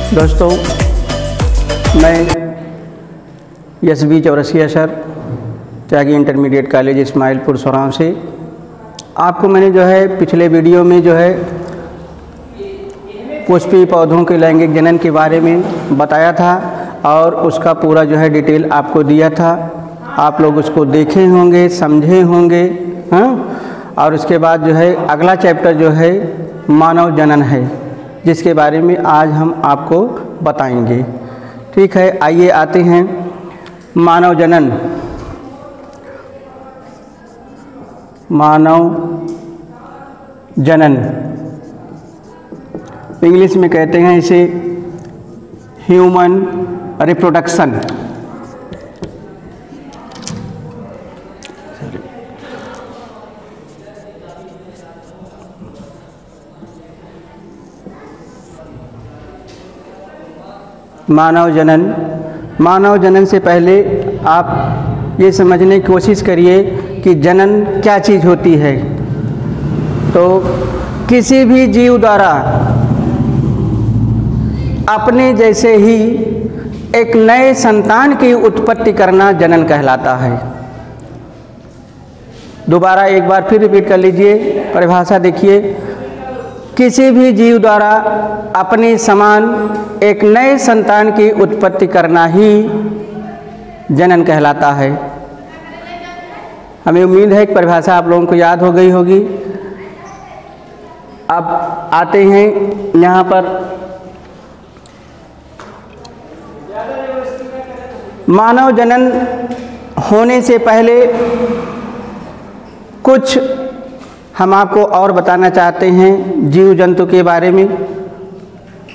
दोस्तों, मैं यशवी चौरसिया सर, त्यागी intermediate college Ismailpur सोराव से आपको मैंने जो है पिछले वीडियो में जो है पुष्पीय पौधों के लैंगिक जनन के बारे में बताया था और उसका पूरा जो है डिटेल आपको दिया था। आप लोग उसको देखे होंगे, समझे होंगे, हाँ। और उसके बाद जो है अगला चैप्टर जो है मानव जनन है, जिसके बारे में आज हम आपको बताएंगे। ठीक है, आइए आते हैं मानव जनन। मानव जनन इंग्लिश में कहते हैं इसे ह्यूमन रिप्रोडक्शन। मानव जनन। मानव जनन से पहले आप ये समझने की कोशिश करिए कि जनन क्या चीज़ होती है। तो किसी भी जीव द्वारा अपने जैसे ही एक नए संतान की उत्पत्ति करना जनन कहलाता है। दोबारा एक बार फिर रिपीट कर लीजिए, परिभाषा देखिए। किसी भी जीव द्वारा अपने समान एक नए संतान की उत्पत्ति करना ही जनन कहलाता है। हमें उम्मीद है कि परिभाषा आप लोगों को याद हो गई होगी। अब आते हैं यहाँ पर मानव जनन होने से पहले कुछ हम आपको और बताना चाहते हैं जीव जंतु के बारे में।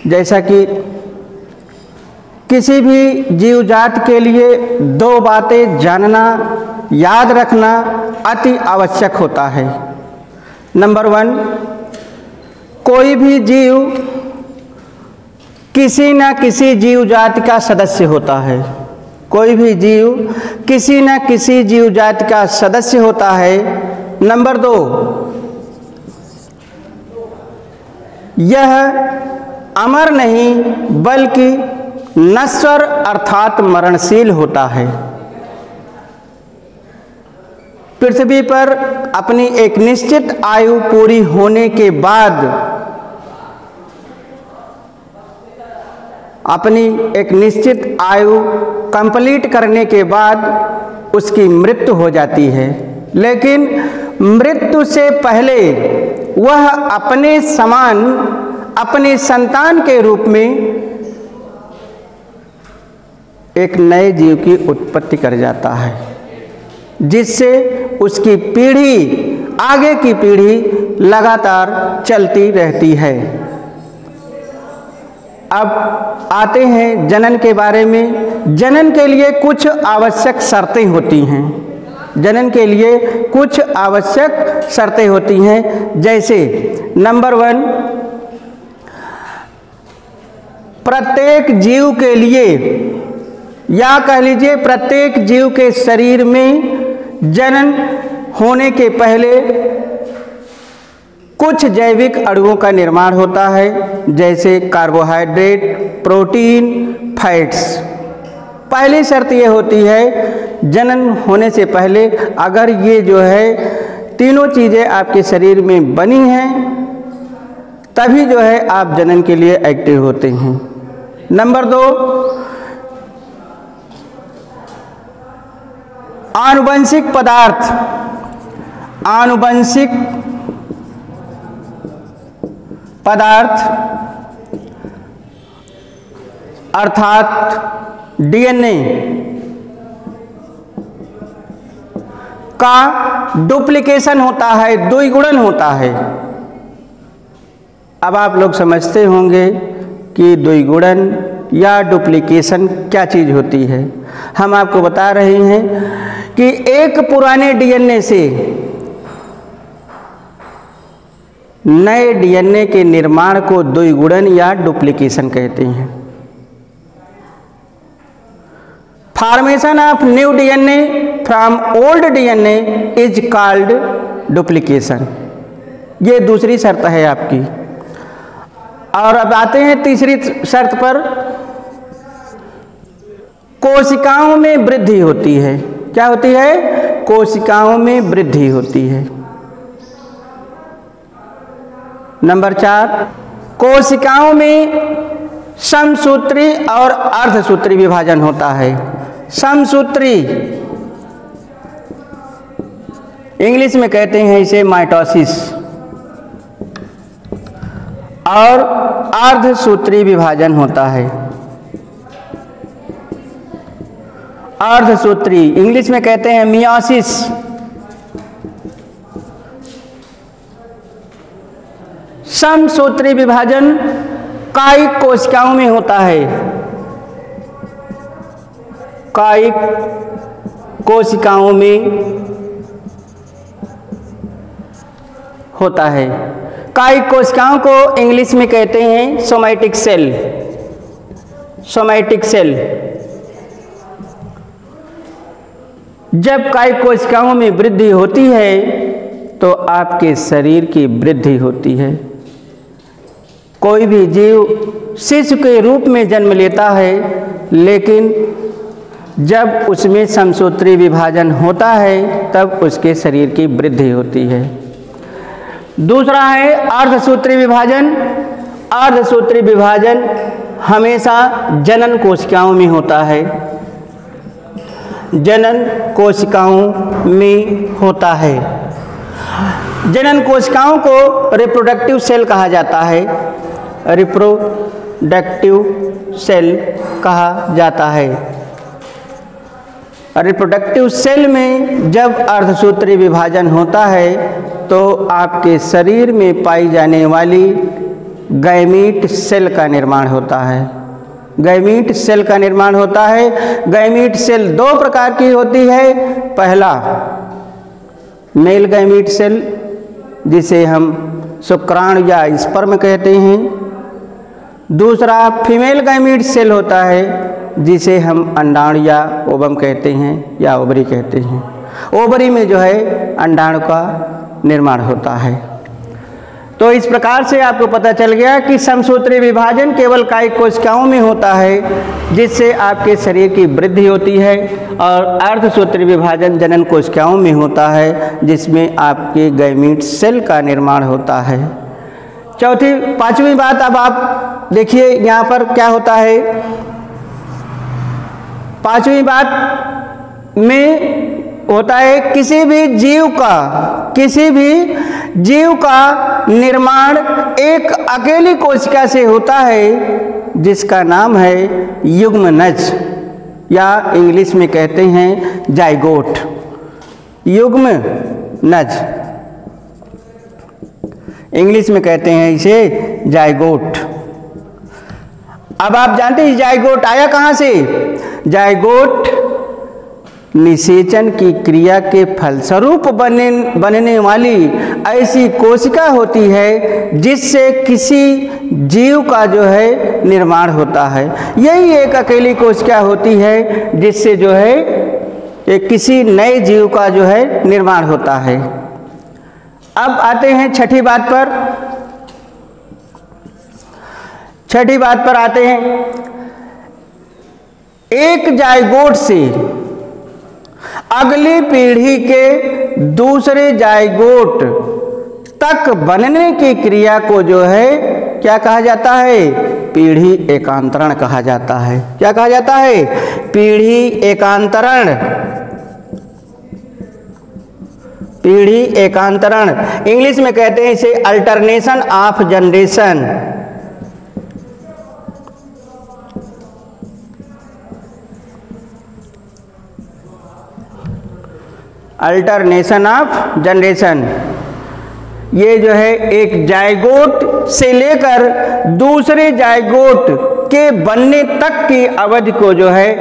जैसा कि किसी भी जीव जात के लिए दो बातें जानना, याद रखना अति आवश्यक होता है। नंबर 1, कोई भी जीव किसी न किसी जीव जाति का सदस्य होता है। कोई भी जीव किसी न किसी जीव जाति का सदस्य होता है। नंबर 2, यह अमर नहीं बल्कि नश्वर अर्थात मरणशील होता है। पृथ्वी पर अपनी एक निश्चित आयु पूरी होने के बाद, अपनी एक निश्चित आयु कंप्लीट करने के बाद उसकी मृत्यु हो जाती है। लेकिन मृत्यु से पहले वह अपने समान अपने संतान के रूप में एक नए जीव की उत्पत्ति कर जाता है, जिससे उसकी पीढ़ी, आगे की पीढ़ी लगातार चलती रहती है। अब आते हैं जनन के बारे में। जनन के लिए कुछ आवश्यक शर्तें होती हैं। जनन के लिए कुछ आवश्यक शर्तें होती हैं। जैसे नंबर 1, प्रत्येक जीव के लिए, या कह लीजिए प्रत्येक जीव के शरीर में जनन होने के पहले कुछ जैविक अणुओं का निर्माण होता है, जैसे कार्बोहाइड्रेट, प्रोटीन, फैट्स। पहली शर्त ये होती है जनन होने से पहले अगर ये जो है तीनों चीज़ें आपके शरीर में बनी हैं, तभी जो है आप जनन के लिए एक्टिव होते हैं। नंबर 2, आनुवंशिक पदार्थ। आनुवंशिक पदार्थ अर्थात डीएनए का डुप्लीकेशन होता है, द्विगुणन होता है। अब आप लोग समझते होंगे कि द्विगुणन या डुप्लीकेशन क्या चीज़ होती है। हम आपको बता रहे हैं कि एक पुराने डीएनए से नए डीएनए के निर्माण को द्विगुणन या डुप्लीकेशन कहते हैं। Formation of new DNA from old DNA is called duplication. ये दूसरी शर्त है आपकी। और अब आते हैं तीसरी शर्त पर। कोशिकाओं में वृद्धि होती है। क्या होती है? कोशिकाओं में वृद्धि होती है। नंबर 4, कोशिकाओं में समसूत्री और अर्धसूत्री विभाजन होता है। समसूत्री इंग्लिश में कहते हैं इसे माइटोसिस, और अर्धसूत्री विभाजन होता है। अर्धसूत्री इंग्लिश में कहते हैं मियोसिस। समसूत्री विभाजन कायिक कोशिकाओं में होता है। कायिक कोशिकाओं में होता है। कायिक कोशिकाओं को इंग्लिश में कहते हैं सोमैटिक सेल। Somatic cell. जब कायिक कोशिकाओं में वृद्धि होती है तो आपके शरीर की वृद्धि होती है। कोई भी जीव शिशु के रूप में जन्म लेता है, लेकिन जब उसमें समसूत्री विभाजन होता है तब उसके शरीर की वृद्धि होती है। दूसरा है अर्धसूत्री विभाजन। अर्धसूत्री विभाजन हमेशा जनन कोशिकाओं में होता है। जनन कोशिकाओं में होता है। जनन कोशिकाओं को रिप्रोडक्टिव सेल कहा जाता है। रिप्रोडक्टिव सेल कहा जाता है। रिप्रोडक्टिव सेल में जब अर्धसूत्री विभाजन होता है तो आपके शरीर में पाई जाने वाली गैमीट सेल का निर्माण होता है। गैमीट सेल का निर्माण होता है। गैमीट सेल 2 प्रकार की होती है। पहला मेल गैमीट सेल, जिसे हम शुक्राणु या स्पर्म कहते हैं। दूसरा फीमेल गैमीट सेल होता है, जिसे हम अंडाणु या ओवम कहते हैं या ओवरी कहते हैं। ओवरी में जो है अंडाणु का निर्माण होता है। तो इस प्रकार से आपको पता चल गया कि समसूत्री विभाजन केवल कायिक कोशिकाओं में होता है, जिससे आपके शरीर की वृद्धि होती है, और अर्धसूत्री विभाजन जनन कोशिकाओं में होता है, जिसमें आपके गैमीट सेल का निर्माण होता है। पांचवी बात अब आप देखिए यहाँ पर क्या होता है। पांचवी बात में होता है किसी भी जीव का निर्माण एक अकेली कोशिका से होता है, जिसका नाम है युग्मनज, या इंग्लिश में कहते हैं जाइगोट। युग्मनज इंग्लिश में कहते हैं इसे जाइगोट। अब आप जानते हैं जाइगोट आया कहाँ से? जाइगोट निषेचन की क्रिया के फलस्वरूप बनने वाली ऐसी कोशिका होती है जिससे किसी जीव का जो है निर्माण होता है। यही एक अकेली कोशिका होती है जिससे जो है किसी नए जीव का जो है निर्माण होता है। अब आते हैं छठी बात पर। छठी बात पर आते हैं। एक जाइगोट से अगली पीढ़ी के दूसरे जाइगोट तक बनने की क्रिया को जो है क्या कहा जाता है? पीढ़ी एकांतरण कहा जाता है। क्या कहा जाता है? पीढ़ी एकांतरण। पीढ़ी एकांतरण इंग्लिश में कहते हैं इसे alternation of generation. Alternation of generation. ये जो है एक जायगोट से लेकर दूसरे जायगोट के बनने तक की अवधि को जो है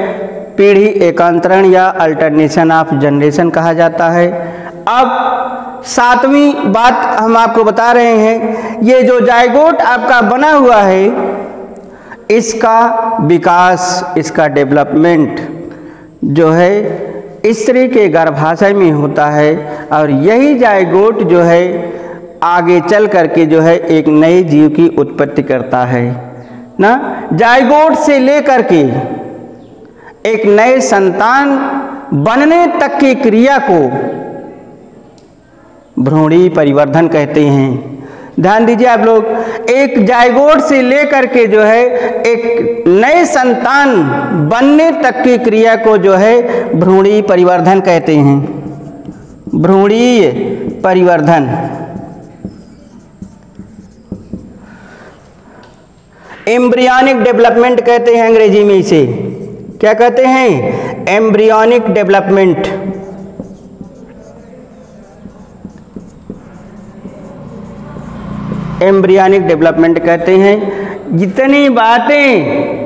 पीढ़ी एकांतरण या अल्टरनेशन ऑफ जनरेशन कहा जाता है। अब सातवीं बात हम आपको बता रहे हैं, ये जो जायगोट आपका बना हुआ है इसका विकास, इसका डेवलपमेंट जो है स्त्री के गर्भाशय में होता है और यही जायगोट जो है आगे चल करके जो है एक नए जीव की उत्पत्ति करता है ना। जायगोट से लेकर के एक नए संतान बनने तक की क्रिया को भ्रूणी परिवर्धन कहते हैं। ध्यान दीजिए आप लोग, एक जायगोट से लेकर के जो है एक नए संतान बनने तक की क्रिया को जो है भ्रूणी परिवर्धन कहते हैं। भ्रूणीय परिवर्धन। एम्ब्रियोनिक डेवलपमेंट कहते हैं अंग्रेजी में इसे। क्या कहते हैं? Embryonic development. एम्ब्रियोनिक डेवलपमेंट कहते हैं। जितनी बातें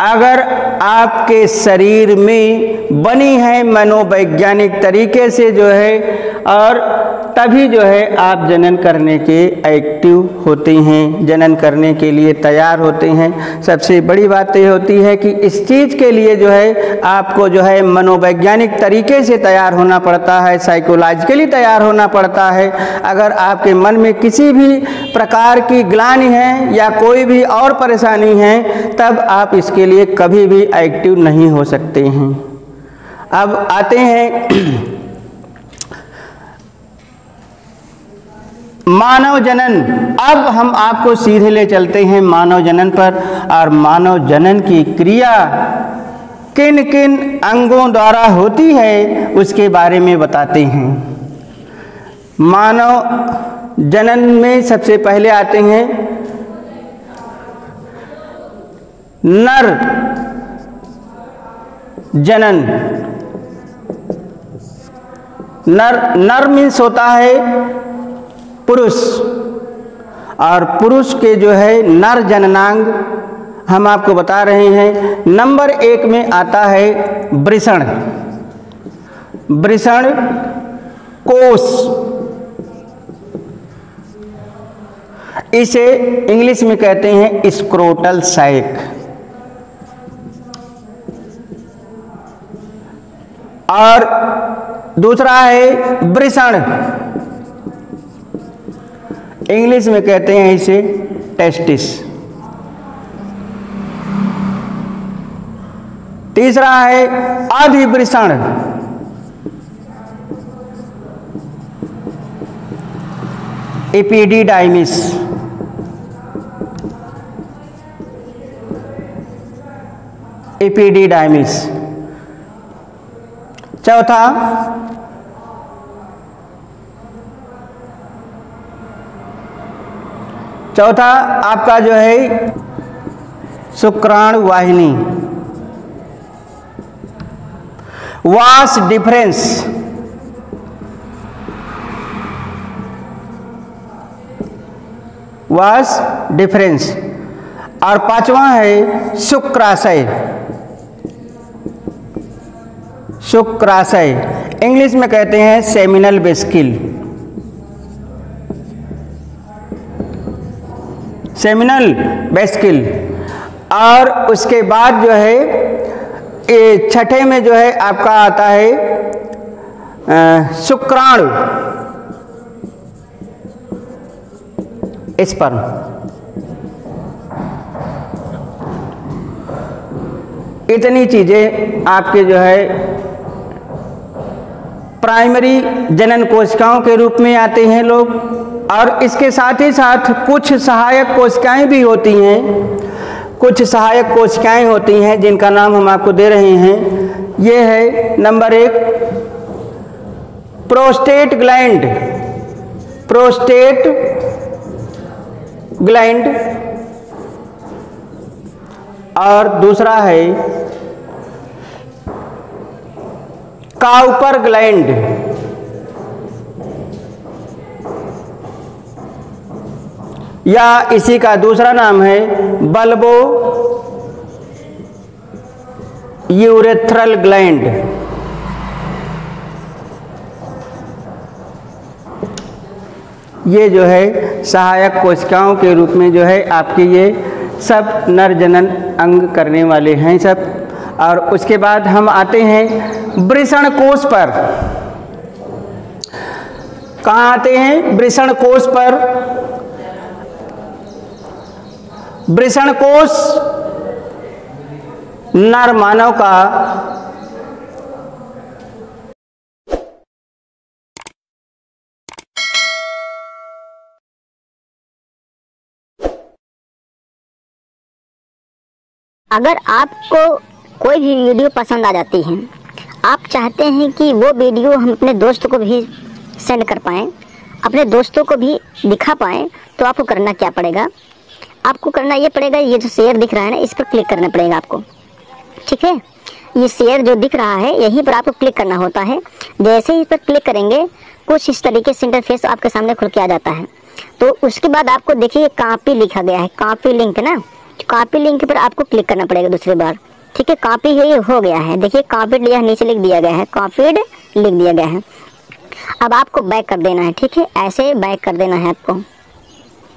अगर आपके शरीर में बनी है मनोवैज्ञानिक तरीके से जो है, और तभी जो है आप जनन करने के एक्टिव होते हैं, जनन करने के लिए तैयार होते हैं। सबसे बड़ी बात ये होती है कि इस चीज़ के लिए जो है आपको जो है मनोवैज्ञानिक तरीके से तैयार होना पड़ता है, साइकोलॉजिकली तैयार होना पड़ता है। अगर आपके मन में किसी भी प्रकार की ग्लानि है या कोई भी और परेशानी है, तब आप इसके लिए कभी भी एक्टिव नहीं हो सकते हैं। अब आते हैं मानव जनन। अब हम आपको सीधे ले चलते हैं मानव जनन पर, और मानव जनन की क्रिया किन किन अंगों द्वारा होती है उसके बारे में बताते हैं। मानव जनन में सबसे पहले आते हैं नर जनन। नर मीन्स होता है पुरुष, और पुरुष के जो है नर जननांग हम आपको बता रहे हैं। नंबर 1 में आता है वृषण। वृषण कोश, इसे इंग्लिश में कहते हैं स्क्रोटल सैक। और दूसरा है वृषण, इंग्लिश में कहते हैं इसे टेस्टिस। तीसरा है अधिवृषण, एपिडिडाइमिस। एपिडिडाइमिस। चौथा आपका जो है शुक्राणु वाहिनी, वास डिफरेंस। Vas deferens. और पांचवा है शुक्राशय। शुक्राशय इंग्लिश में कहते हैं सेमिनल वेसिकल। Seminal vesicle. और उसके बाद जो है छठे में जो है आपका आता है शुक्राणु स्पर्म। इतनी चीजें आपके जो है प्राइमरी जनन कोशिकाओं के रूप में आते हैं लोग। और इसके साथ ही साथ कुछ सहायक कोशिकाएं भी होती हैं। कुछ सहायक कोशिकाएं होती हैं जिनका नाम हम आपको दे रहे हैं। ये है number 1 prostate gland. Prostate gland. और दूसरा है काउपर ग्लैंड। या इसी का दूसरा नाम है बल्बो यूरेथ्रल ग्लैंड। ये जो है सहायक कोशिकाओं के रूप में जो है आपके ये सब नर जनन अंग करने वाले हैं सब। और उसके बाद हम आते हैं वृषण कोश पर। कहाँ आते हैं? वृषण कोश पर। वृषण कोश नर मानव का अगर आपको कोई भी वीडियो पसंद आ जाती है, आप चाहते हैं कि वो वीडियो हम अपने दोस्तों को भी सेंड कर पाएँ, अपने दोस्तों को भी दिखा पाएँ, तो आपको करना क्या पड़ेगा? आपको करना ये पड़ेगा, ये जो शेयर दिख रहा है ना, इस पर क्लिक करना पड़ेगा आपको। ठीक है, ये शेयर जो दिख रहा है यहीं पर आपको क्लिक करना होता है। जैसे ही इस पर क्लिक करेंगे कुछ इस तरीके से इंटरफेस आपके सामने खुल के आ जाता है। तो उसके बाद आपको देखिए कॉपी लिखा गया है, कॉपी लिंक ना, कॉपी लिंक पर आपको क्लिक करना पड़ेगा दूसरी बार। ठीक है, कॉपी ये हो गया है, देखिए कॉपीड यह नीचे लिख दिया गया है, कॉपीड लिख दिया गया है। अब आपको बैक कर देना है। ठीक है, ऐसे बैक कर देना है आपको।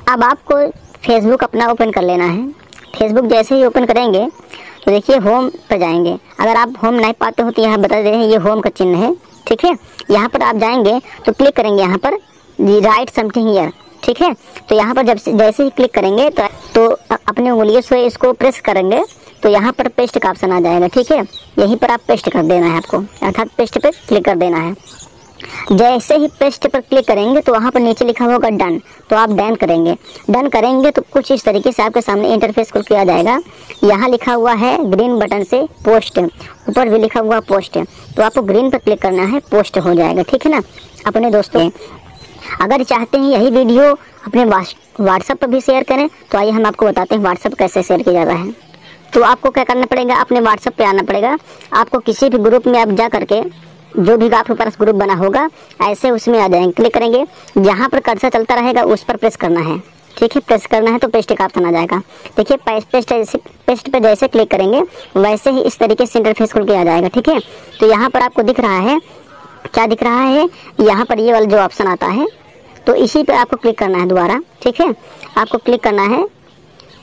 अब आपको फेसबुक अपना ओपन कर लेना है। फेसबुक जैसे ही ओपन करेंगे तो देखिए होम पर जाएंगे। अगर आप होम नहीं पाते हो तो यहाँ बता दे रहे हैं, ये होम का चिन्ह है। ठीक है, यहाँ पर आप जाएंगे तो क्लिक करेंगे यहाँ पर राइट समथिंग हियर। ठीक है, तो यहाँ पर जैसे ही क्लिक करेंगे तो अपने उंगलियों से इसको प्रेस करेंगे तो यहाँ पर पेस्ट का ऑप्शन आ जाएगा। ठीक है, यहीं पर आप पेस्ट कर देना है आपको, अर्थात पेस्ट पे क्लिक कर देना है। जैसे ही पेस्ट पर क्लिक करेंगे तो वहाँ पर नीचे लिखा होगा डन, तो आप डन करेंगे। डन करेंगे तो कुछ इस तरीके से आपके सामने इंटरफेस खुल के आ जाएगा। यहाँ लिखा हुआ है ग्रीन बटन से पोस्ट, ऊपर भी लिखा हुआ पोस्ट, तो आपको ग्रीन पर क्लिक करना है, पोस्ट हो जाएगा। ठीक है ना। अपने दोस्तों अगर चाहते हैं यही वीडियो अपने व्हाट्सएप पर भी शेयर करें तो आइए हम आपको बताते हैं व्हाट्सएप कैसे शेयर किया जाता है। तो आपको क्या करना पड़ेगा, अपने व्हाट्सएप पे आना पड़ेगा। आपको किसी भी ग्रुप में आप जा करके, जो भी आपके पास ग्रुप बना होगा ऐसे उसमें आ जाएंगे, क्लिक करेंगे, जहाँ पर कर्सर चलता रहेगा उस पर प्रेस करना है। ठीक है, प्रेस करना है तो पेस्ट का ऑप्शन आ जाएगा। देखिए पेस्ट पे जैसे क्लिक करेंगे वैसे ही इस तरीके से इंटरफेस खुल के आ जाएगा। ठीक है, तो यहाँ पर आपको दिख रहा है, क्या दिख रहा है, यहाँ पर ये वाला जो ऑप्शन आता है तो इसी पे आपको क्लिक करना है दोबारा। ठीक है, आपको क्लिक करना है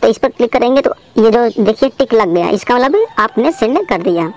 तो इस पर क्लिक करेंगे तो ये जो देखिए टिक लग गया, इसका मतलब आपने सेंड कर दिया।